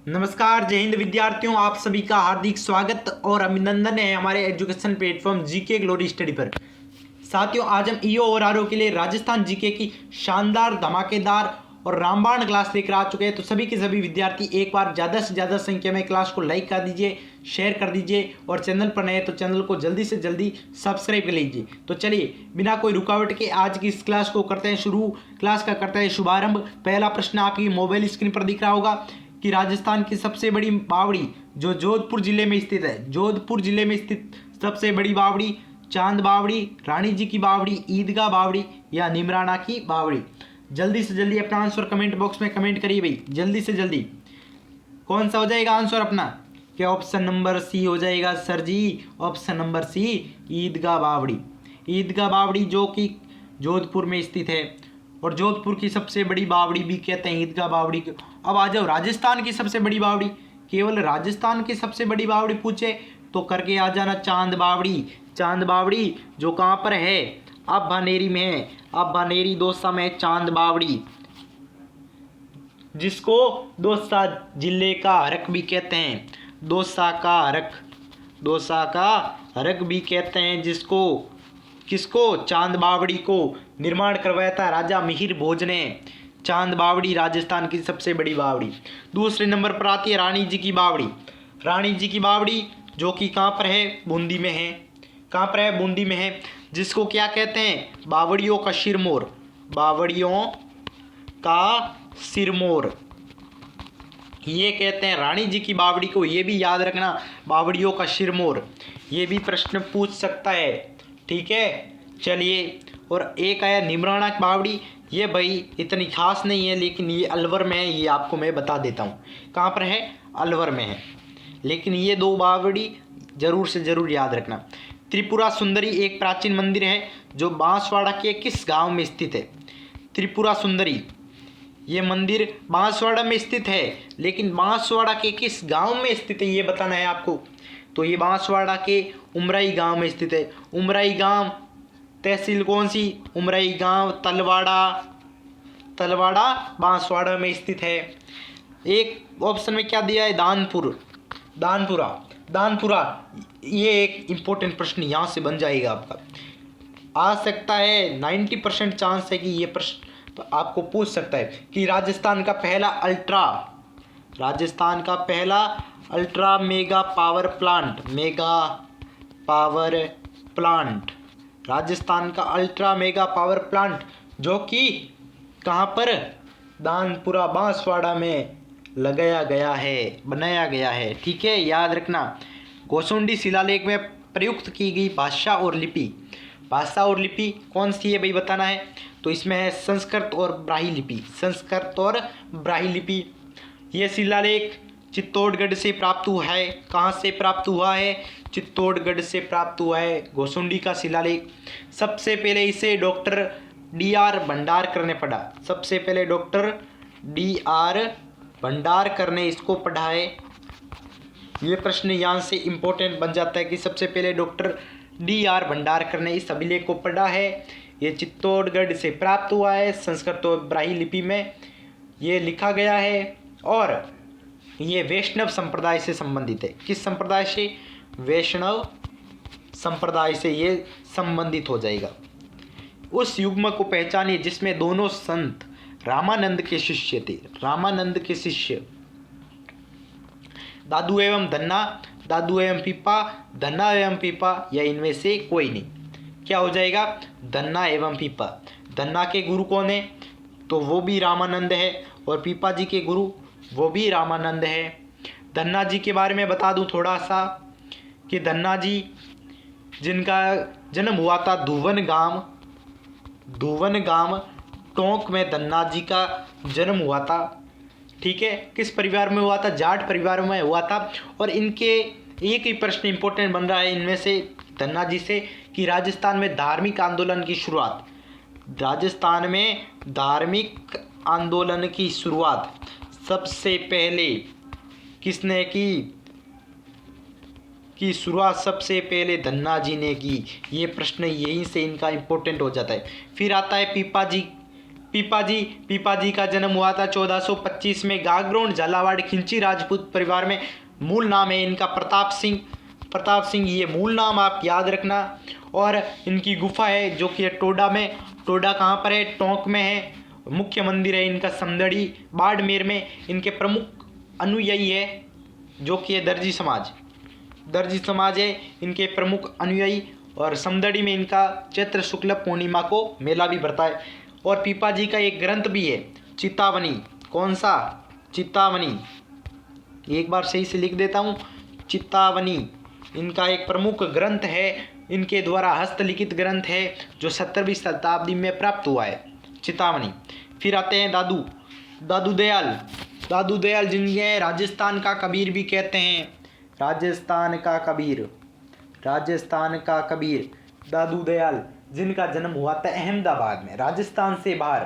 नमस्कार, जय हिंद विद्यार्थियों। आप सभी का हार्दिक स्वागत और अभिनंदन है हमारे education platform GK glory study पर। साथियों, आज हम ईओ और आरओ के लिए राजस्थान जीके की शानदार, धमाकेदार और रामबाण क्लास लेकर आ चुके हैं। तो सभी के सभी विद्यार्थी एक बार ज़्यादा से ज़्यादा संख्या में क्लास को लाइक कर दीजिए, शेयर कर दीजिए और चैनल पर नए हैं तो चैनल को जल्दी से जल्दी सब्सक्राइब कर लीजिए। तो चलिए बिना कोई रुकावट के आज की इस क्लास को करते हैं शुरू। क्लास का करते हैं शुभारंभ। पहला प्रश्न आपकी मोबाइल स्क्रीन पर दिख रहा होगा कि राजस्थान की सबसे बड़ी बावड़ी जो जोधपुर जिले में स्थित है, जोधपुर जिले में स्थित सबसे बड़ी बावड़ी चांद बावड़ी, रानी जी की बावड़ी, ईदगाह बावड़ी या निमराना की बावड़ी। जल्दी से जल्दी अपना आंसर कमेंट बॉक्स में कमेंट करिए भाई, जल्दी से जल्दी। कौन सा हो जाएगा आंसर अपना? क्या ऑप्शन नंबर सी हो जाएगा सर जी? ऑप्शन नंबर सी, ईदगाह बावड़ी। ईदगाह बावड़ी जो कि जोधपुर में स्थित है और जोधपुर की सबसे बड़ी बावड़ी भी कहते हैं ईदगाह बावड़ी को। अब आ जाओ राजस्थान की सबसे बड़ी बावड़ी। केवल राजस्थान की सबसे बड़ी बावड़ी पूछे तो करके आ जाना चांद बावड़ी। चांद बावड़ी जो कहाँ पर है? अब भानेरी में है। अब भानेरी दौसा में चांद बावड़ी, जिसको दौसा जिले का हरक भी कहते हैं। दौसा का हरक, दौसा का हरक भी कहते हैं जिसको, किसको? चांद बावड़ी को निर्माण करवाया था राजा मिहिर भोज ने। चांद बावड़ी राजस्थान की सबसे बड़ी बावड़ी। दूसरे नंबर पर आती है रानी जी की बावड़ी। रानी जी की बावड़ी जो कि कहाँ पर है? बूंदी में है। कहाँ पर है? बूंदी में है। जिसको क्या कहते हैं? बावड़ियों का सिरमौर। बावड़ियों का सिरमौर ये कहते हैं रानी जी की बावड़ी को। ये भी याद रखना, बावड़ियों का सिरमौर। ये भी प्रश्न पूछ सकता है, ठीक है। चलिए, और एक आया निमराना की बावड़ी। ये भाई इतनी खास नहीं है, लेकिन ये अलवर में है, ये आपको मैं बता देता हूँ। कहाँ पर है? अलवर में है। लेकिन ये दो बावड़ी जरूर से जरूर याद रखना। त्रिपुरा सुंदरी एक प्राचीन मंदिर है जो बांसवाड़ा के किस गांव में स्थित है? त्रिपुरा सुंदरी ये मंदिर बांसवाड़ा में स्थित है, लेकिन बांसवाड़ा के किस गांव में स्थित है ये बताना है आपको। तो ये बांसवाड़ा के उमराई गांव में स्थित है। उमराई गांव तहसील कौन सी? उमराई गांव तलवाड़ा, तलवाड़ा बांसवाड़ा में स्थित है। एक ऑप्शन में क्या दिया है? दानपुर, दानपुरा, दानपुरा। ये एक इम्पोर्टेंट प्रश्न यहाँ से बन जाएगा आपका, आ सकता है। 90% चांस है कि ये प्रश्न तो आपको पूछ सकता है कि राजस्थान का पहला mega power plant, mega power plant, Rajasthan का अल्ट्रा मेगा पावर प्लांट जो कि कहाँ पर? दानपुरा बांसवाड़ा में लगाया गया है, बनाया गया है, ठीक है, याद रखना। गोसुंडी शिलालेख में प्रयुक्त की गई भाषा और लिपि, भाषा और लिपि कौन सी है भाई बताना है। तो इसमें है संस्कृत और ब्राह्मी लिपि, संस्कृत और ब्राह्मी लिपि। यह शिलालेख चित्तौड़गढ़ से प्राप्त हुआ है। कहाँ से प्राप्त हुआ है? चित्तौड़गढ़ से प्राप्त हुआ है गोसुंडी का शिलालेख। सबसे पहले इसे डॉक्टर D.R. भंडारकर ने पढ़ा। सबसे पहले डॉक्टर D.R. भंडारकर ने इसको पढ़ा है। ये प्रश्न यहाँ से इम्पोर्टेंट बन जाता है कि सबसे पहले डॉक्टर D.R. भंडारकर ने इस अभिलेख को पढ़ा है। ये चित्तौड़गढ़ से प्राप्त हुआ है, संस्कृत और ब्राह्मी लिपि में ये लिखा गया है और ये वैष्णव संप्रदाय से संबंधित है। किस संप्रदाय से? वैष्णव संप्रदाय से ये संबंधित हो जाएगा। उस युग्म को पहचानिए जिसमें दोनों संत रामानंद के शिष्य थे। रामानंद के शिष्य दादू एवं धन्ना, दादू एवं पीपा, धन्ना एवं पीपा या इनमें से कोई नहीं। क्या हो जाएगा? धन्ना एवं पीपा। धन्ना के गुरु कौन है? तो वो भी रामानंद है और पीपा जी के गुरु वो भी रामानंद है। धन्ना जी के बारे में बता दूं थोड़ा सा कि धन्ना जी जिनका जन्म हुआ था धुवन गांव टोंक में धन्ना जी का जन्म हुआ था, ठीक है। किस परिवार में हुआ था? जाट परिवार में हुआ था। और इनके एक ही प्रश्न इंपॉर्टेंट बन रहा है इनमें से धन्ना जी से कि राजस्थान में धार्मिक आंदोलन की शुरुआत, राजस्थान में धार्मिक आंदोलन की शुरुआत सबसे पहले किसने की शुरुआत सबसे पहले धन्ना जी ने की। ये प्रश्न यहीं से इनका इम्पोर्टेंट हो जाता है। फिर आता है पीपा जी। पीपाजी का जन्म हुआ था 1425 में गागरोन झालावाड़ खिंची राजपूत परिवार में। मूल नाम है इनका प्रताप सिंह, ये मूल नाम आप याद रखना। और इनकी गुफा है जो कि टोडा में, टोडा कहाँ पर है, टोंक में है। मुख्य मंदिर है इनका समदड़ी बाड़मेर में। इनके प्रमुख अनुयायी है जो कि है दर्जी समाज है इनके प्रमुख अनुयायी। और समदड़ी में इनका चैत्र शुक्ल पूर्णिमा को मेला भी भरता है। और पीपाजी का एक ग्रंथ भी है चितावनी। कौन सा? चितावनी। एक बार सही से लिख देता हूँ, चितावनी इनका एक प्रमुख ग्रंथ है, इनके द्वारा हस्तलिखित ग्रंथ है जो 17वीं शताब्दी में प्राप्त हुआ है, चितावनी। फिर आते हैं दादू दयाल जिन्हें राजस्थान का कबीर भी कहते हैं। राजस्थान का कबीर दादू दयाल, जिनका जन्म हुआ था अहमदाबाद में, राजस्थान से बाहर।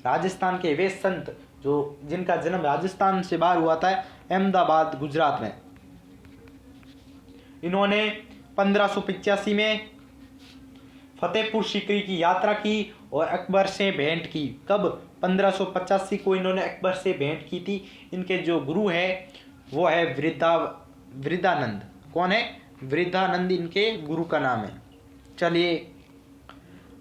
राजस्थान के वे संत जिनका जन्म राजस्थान से बाहर हुआ था, अहमदाबाद गुजरात में। इन्होंने 1585 में फतेहपुर सीकरी की यात्रा की और अकबर से भेंट की। कब? 1585 को इन्होंने अकबर से भेंट की थी। इनके जो गुरु है वो है वृद्धानंद। कौन है? वृद्धानंद इनके गुरु का नाम है। चलिए,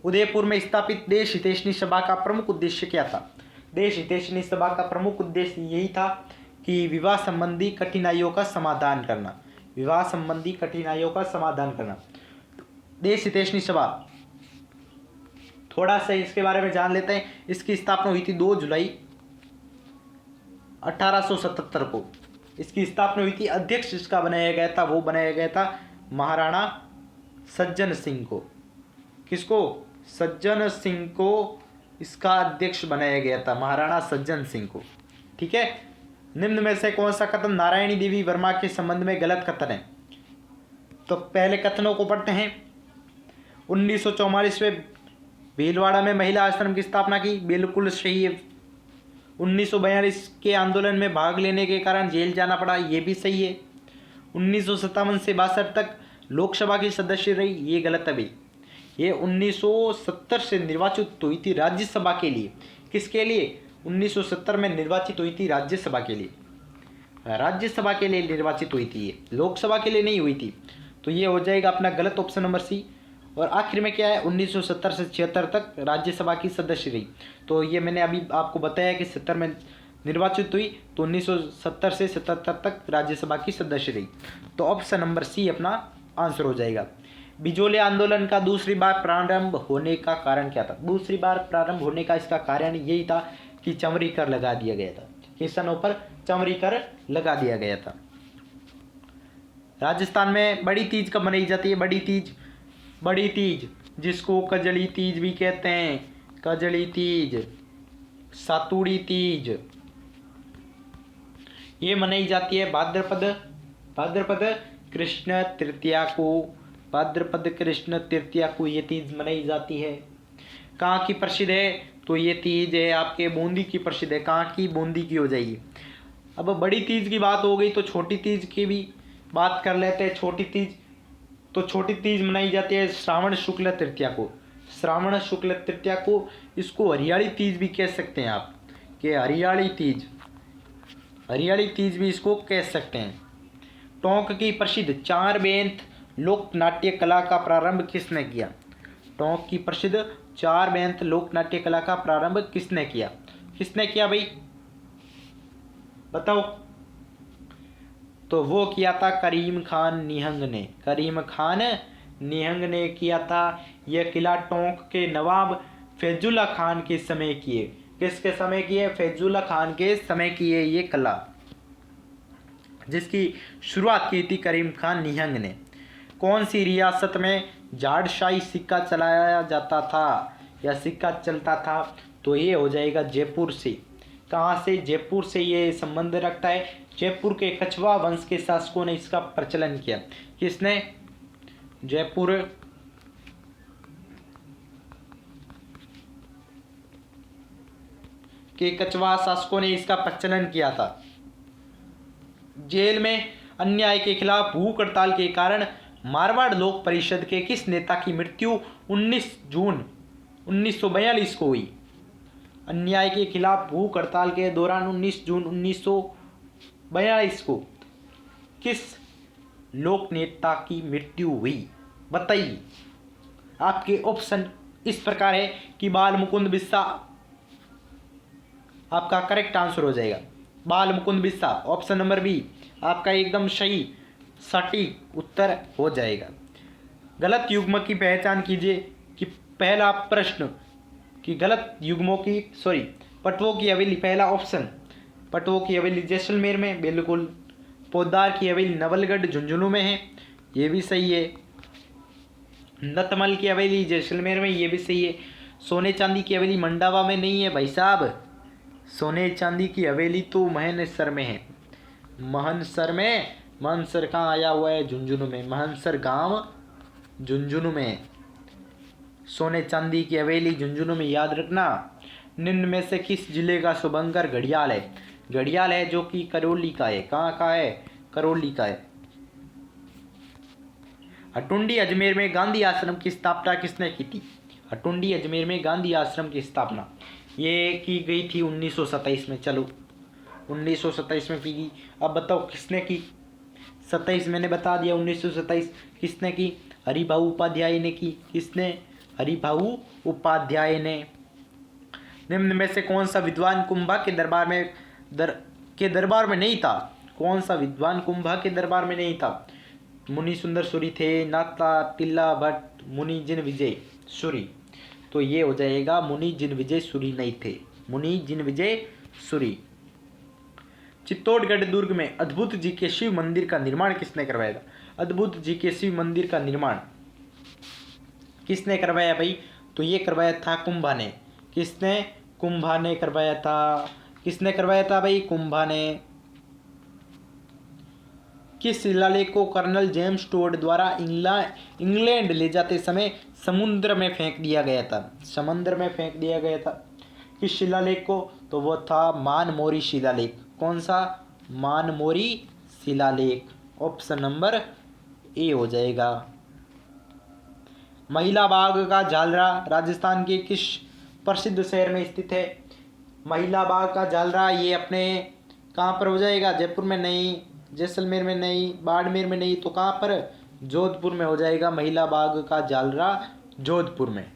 उदयपुर में स्थापित देश हितैषणी सभा का प्रमुख उद्देश्य क्या था? देश हितैषणी सभा का प्रमुख उद्देश्य यही था कि विवाह संबंधी कठिनाइयों का समाधान करना। देश हितैषणी सभा, थोड़ा सा इसके बारे में जान लेते हैं। इसकी स्थापना हुई थी 2 जुलाई 1877 को। इसकी स्थापना हुई थी। अध्यक्ष इसका बनाया गया था महाराणा सज्जन सिंह को। किसको? सज्जन सिंह को इसका अध्यक्ष बनाया गया था, महाराणा सज्जन सिंह को। ठीक है। निम्न में से कौन सा कथन नारायणी देवी वर्मा के संबंध में गलत कथन है? तो पहले कथनों को पढ़ते हैं। 1944 में भीलवाड़ा में महिला आश्रम की स्थापना की, बिल्कुल सही है। 1942 के आंदोलन में भाग लेने के कारण जेल जाना पड़ा, ये भी सही है। 1957 से 62 तक लोकसभा की सदस्य रही, ये गलत है भाई। ये 1970 से निर्वाचित हुई थी राज्यसभा के लिए। किसके लिए? 1970 में निर्वाचित हुई थी राज्यसभा के लिए। राज्यसभा के लिए निर्वाचित हुई थी, ये लोकसभा के लिए नहीं हुई थी। तो ये हो जाएगा अपना गलत ऑप्शन नंबर सी। और आखिर में क्या है? 1970 से 76 तक राज्यसभा की सदस्य रही। तो ये मैंने अभी आपको बताया कि 70 में निर्वाचित हुई, तो 1970 से 77 तक राज्यसभा की सदस्य रही। तो ऑप्शन नंबर सी अपना आंसर हो जाएगा। बिजोले आंदोलन का दूसरी बार प्रारंभ होने का कारण क्या था? दूसरी बार प्रारंभ होने का इसका कारण यही था कि चमड़ी कर लगा दिया गया था। किसानों पर चमड़ी कर लगा दिया गया था। राजस्थान में बड़ी तीज कब मनाई जाती है? बड़ी तीज जिसको कजली तीज भी कहते हैं, कजली तीज, सातुड़ी तीज, ये मनाई जाती है भाद्रपद कृष्ण तृतीया को ये तीज मनाई जाती है। कहाँ की प्रसिद्ध है? तो ये तीज है आपके बूंदी की प्रसिद्ध है। कहाँ की? बूंदी की हो जाएगी। अब बड़ी तीज की बात हो गई तो छोटी तीज की भी बात कर लेते हैं। छोटी तीज मनाई जाती है श्रावण शुक्ल तृतीया को। इसको हरियाली तीज भी कह सकते हैं आप, कि हरियाली तीज भी इसको कह सकते हैं। टोंक की प्रसिद्ध 4 बेंत लोक नाट्य कला का प्रारंभ किसने किया? टोंक की प्रसिद्ध 4 बेंत लोक नाट्य कला का प्रारंभ किसने किया भाई? बताओ। तो वो किया था करीम खान निहंग ने किया था। यह किला टोंक के नवाब फैजुल्ला खान के समय किए। किसके समय किए? फैजुल्ला खान के समय किए ये कला, जिसकी शुरुआत की थी करीम खान निहंग ने। कौन सी रियासत में जाड़शाही सिक्का चलाया जाता था या सिक्का चलता था? तो ये हो जाएगा जयपुर से। कहाँ से? जयपुर से ये संबंध रखता है। जयपुर के कछवा वंश के शासकों ने इसका प्रचलन किया। किसने? जयपुर के कछवा शासकों ने इसका प्रचलन किया था। जेल में अन्याय के खिलाफ भूख हड़ताल के कारण मारवाड़ लोक परिषद के किस नेता की मृत्यु 19 जून 1942 को हुई? अन्याय के खिलाफ भूख हड़ताल के दौरान 19 जून 1942 को किस लोक नेता की मृत्यु हुई? बताइए। आपके ऑप्शन इस प्रकार है कि बाल मुकुंद बिस्सा आपका करेक्ट आंसर हो जाएगा। बाल मुकुंद बिस्सा ऑप्शन नंबर बी आपका एकदम सही सटीक उत्तर हो जाएगा। गलत युग्म की पहचान कीजिए कि पहला प्रश्न कि गलत युग्मों की पटवों की हवेली, पहला ऑप्शन पटवों की हवेली जैसलमेर में, बिल्कुल। पोद्दार की हवेली नवलगढ़ झुंझुनू में है, ये भी सही है। नतमल की हवेली जैसलमेर में, ये भी सही है। सोने चांदी की हवेली मंडावा में नहीं है भाई साहब, सोने चांदी की हवेली तो महनसर में है। महनसर कहाँ आया हुआ है? झुंझुनू में। महनसर गांव झुंझुनू में, सोने चांदी की हवेली झुंझुनू में, याद रखना। निम्न में से किस जिले का शुभंकर घड़ियाल है? घड़ियाल है जो कि करौली का है। कहाँ का है? करौली का है। हटुंडी अजमेर में गांधी आश्रम की स्थापना किसने की थी? हटुंडी अजमेर में गांधी आश्रम की स्थापना ये की गई थी 1927 में। चलो 1927 में की गई। अब बताओ किसने की? 27 मैंने बता दिया, 1927 किसने की? हरिभाऊ उपाध्याय ने की। किसने? हरिभाऊ उपाध्याय ने। निम्न में से कौन सा विद्वान कुंभा के दरबार में नहीं था? कौन सा विद्वान कुंभा के दरबार में नहीं था? मुनि सुंदर सूरी थे, नाता तिल्ला भट्ट, मुनि जिन विजय सूरी। तो ये हो जाएगा मुनि जिन विजय सूरी नहीं थे, मुनि जिन विजय सूरी। चित्तौड़गढ़ दुर्ग में अद्भुत जी के शिव मंदिर का निर्माण किसने करवाया था? अद्भुत जी के शिव मंदिर का निर्माण किसने करवाया भाई? तो ये करवाया था कुंभा ने। किसने? कुंभा ने करवाया था। किसने करवाया था भाई? कुंभा ने। किस शिलालेख को कर्नल जेम्स टोड द्वारा इंग्लैंड ले जाते समय समुद्र में फेंक दिया गया था? समुद्र में फेंक दिया गया था। किस शिलालेख को? तो वो था मानमोरी शिलालेख। कौन सा? मानमोरी शिलालेख। ऑप्शन नंबर ए हो जाएगा। महिला बाग का जालरा राजस्थान के किस प्रसिद्ध शहर में स्थित है? महिला बाग का जालरा ये अपने कहाँ पर हो जाएगा? जयपुर में नहीं, जैसलमेर में नहीं, बाड़मेर में नहीं, तो कहाँ पर? जोधपुर में हो जाएगा महिला बाग का जालरा, जोधपुर में।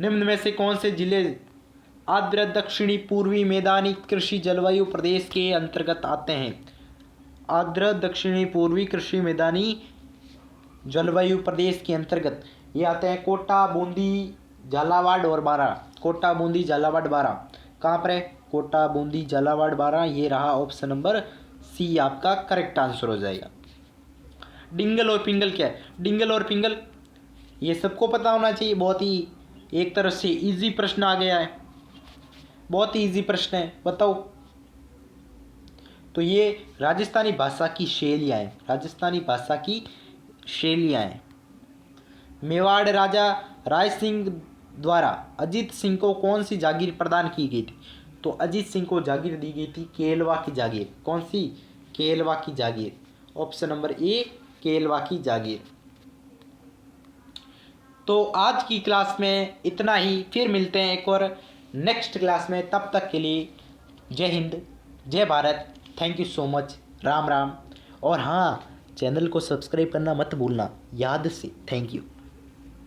निम्न में से कौन से जिले आर्द्र दक्षिणी पूर्वी मैदानी कृषि जलवायु प्रदेश के अंतर्गत आते हैं? आर्द्र दक्षिणी पूर्वी कृषि मैदानी जलवायु प्रदेश के अंतर्गत ये आते हैं कोटा, बूंदी, झालावाड़ और बारां। कोटा, बूंदी, झालावाड़, बारां। कहाँ पर है? कोटा, बूंदी, झालावाड़, बारां। ये रहा ऑप्शन नंबर सी आपका करेक्ट आंसर हो जाएगा। डिंगल और पिंगल क्या है? डिंगल और पिंगल ये सबको पता होना चाहिए। बहुत ही एक तरह से इजी प्रश्न आ गया है, बहुत ही इजी प्रश्न है। बताओ। तो ये राजस्थानी भाषा की शैलियाँ हैं, राजस्थानी भाषा की शैलियाँ हैं। मेवाड़ राजा राय सिंह द्वारा अजीत सिंह को कौन सी जागीर प्रदान की गई थी? तो अजीत सिंह को जागीर दी गई थी केलवा की जागीर। कौन सी? केलवा की जागीर। ऑप्शन नंबर ए केलवा की जागीर। तो आज की क्लास में इतना ही, फिर मिलते हैं एक और नेक्स्ट क्लास में। तब तक के लिए जय हिंद, जय Bharat, thank you so much, Ram Ram. और हाँ, चैनल को सब्सक्राइब करना मत भूलना, याद से। Thank you.